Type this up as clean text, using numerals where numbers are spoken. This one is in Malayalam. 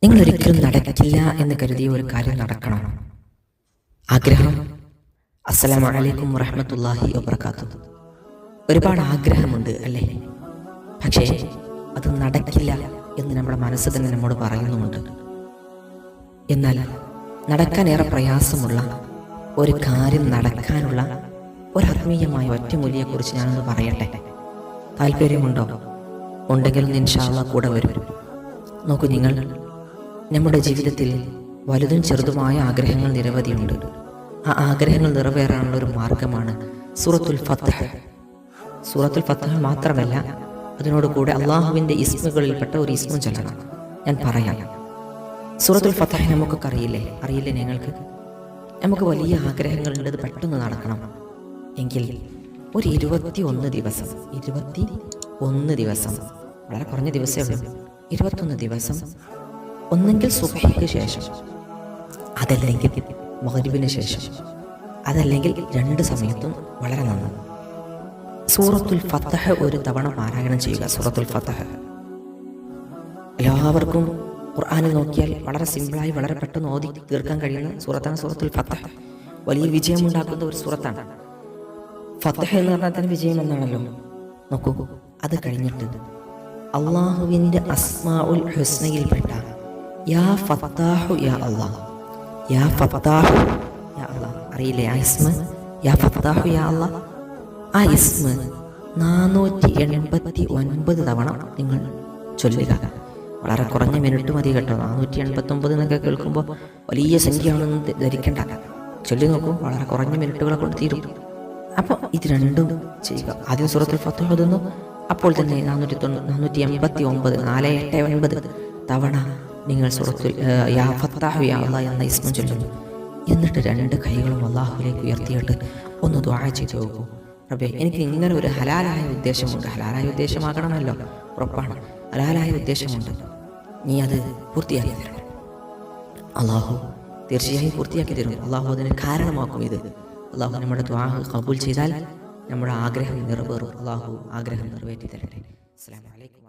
നിങ്ങളൊരിക്കലും നടക്കില്ല എന്ന് കരുതിയ ഒരു കാര്യം നടക്കണം. ആഗ്രഹം. അസ്സലാമു അലൈക്കും വറഹ്മത്തുള്ളാഹി വബറകാതുഹു. ഒരുപാട് ആഗ്രഹമുണ്ട് അല്ലേ? പക്ഷേ അത് നടക്കില്ല എന്ന് നമ്മുടെ മനസ്സ് തന്നെ നമ്മോട് പറയുന്നുമുണ്ട്. എന്നാൽ നടക്കാൻ ഏറെ പ്രയാസമുള്ള ഒരു കാര്യം നടക്കാനുള്ള ഒരാത്മീയമായ ഒറ്റമൂലിയെക്കുറിച്ച് ഞാനൊന്ന് പറയട്ടെ. താല്പര്യമുണ്ടോ? ഉണ്ടെങ്കിൽ ഇൻഷാ അല്ലാഹ് കൂടെ വരും. നോക്കൂ, നിങ്ങൾ നമ്മുടെ ജീവിതത്തിൽ വലുതും ചെറുതുമായ ആഗ്രഹങ്ങൾ നിരവധിയുണ്ട്. ആ ആഗ്രഹങ്ങൾ നിറവേറാനുള്ള ഒരു മാർഗമാണ് സൂറത്തുൽ ഫത്ഹ്. സൂറത്തുൽ ഫത്ഹ് മാത്രമല്ല, അതിനോട് കൂടെ അള്ളാഹുവിൻ്റെ ഇസ്മുകളിൽപ്പെട്ട ഒരു ഇസ്മു ചൊല്ലണം. ഞാൻ പറയാം. സൂറത്തുൽ ഫത്ഹ് നമുക്കൊക്കെ അറിയില്ലേ നിങ്ങൾക്ക്? നമുക്ക് വലിയ ആഗ്രഹങ്ങളുണ്ട്, അത് പെട്ടെന്ന് നടക്കണം എങ്കിൽ ഒരു 21 ദിവസം, വളരെ കുറഞ്ഞ ദിവസമേ ഉള്ളൂ. 21 ദിവസം, ഒന്നെങ്കിൽ സുബ്ഹിക്ക് ശേഷം, അതല്ലെങ്കിൽ മഗ്രിബിന് ശേഷം, അതല്ലെങ്കിൽ 2 സമയത്തും വളരെ നന്ന് സൂറത്തുൽ ഫത്ഹ് ഒരു തവണ പാരായണം ചെയ്യുക. സൂറത്തുൽ ഫത്ഹ് എല്ലാവർക്കും ഖുർആനിൽ നോക്കിയാൽ വളരെ സിമ്പിളായി വളരെ പെട്ടെന്ന് ഓതി തീർക്കാൻ കഴിയുന്ന സൂറത്താണ് സൂറത്തുൽ ഫത്ഹ്. വലിയ വിജയമുണ്ടാക്കുന്ന ഒരു സൂറത്താണ്. ഫത്ഹ് എന്ന് പറഞ്ഞാൽ തന്നെ വിജയം എന്നാണല്ലോ. നോക്കൂ, അത് കഴിഞ്ഞിട്ട് അള്ളാഹുവിൻ്റെ അസ്മാഉൽ ഹുസ്നയിൽപ്പെട്ട യാ ഫത്താഹു യാ അല്ലാഹ്, യാ ഫത്താഹു യാ അല്ലാഹ്, അറിയില്ലേ ആ ഇസ്മ? യാ ഫത്താഹു യാ അല്ലാഹ്. ആ ഇസ്മ 489 തവണ നിങ്ങൾ ചൊല്ലുക. വളരെ കുറഞ്ഞ മിനിറ്റ് മതി കേട്ടോ. 489 എന്നൊക്കെ കേൾക്കുമ്പോൾ വലിയ സംഖ്യയാണെന്ന് ധരിക്കേണ്ട. ചൊല്ലി നോക്കൂ, വളരെ കുറഞ്ഞ മിനിറ്റുകളെ കൊണ്ട് തീരും. അപ്പോൾ ഇത് രണ്ടും ചെയ്യുക. ആദ്യം സൂറത്തുൽ ഫത്ഹ് ഓതുന്നു, അപ്പോൾ തന്നെ 489 തവണ നിങ്ങൾ സൂറത്തുൽ യാ ഫത്താഹു യാ അല്ലാഹ് എന്ന ഇസ്മ ചൊല്ലുന്നു. എന്നിട്ട് 2 കൈകളും അള്ളാഹുവിലേക്ക് ഉയർത്തിയിട്ട് ഒന്ന് ദുആ ചെയ്തു നോക്കൂ. റബ്ബേ, എനിക്ക് ഇങ്ങനെ ഒരു ഹലാലായ ഉദ്ദേശമുണ്ട്. ഹലാലായ ഉദ്ദേശമാകണമല്ലോ, ഉറപ്പാണ്. ഹലാലായ ഉദ്ദേശമുണ്ട്, നീ അത് പൂർത്തിയാക്കി തരണം. അള്ളാഹു തീർച്ചയായും പൂർത്തിയാക്കി തരും. അള്ളാഹു അതിന് കാരണമാക്കും. ഇത് അള്ളാഹു നമ്മുടെ ദുആ ഖബൂൽ ചെയ്താൽ നമ്മുടെ ആഗ്രഹം നിറവേറും. അള്ളാഹു ആഗ്രഹം നിറവേറ്റി തരട്ടെ. അസ്സലാമു അലൈക്കും.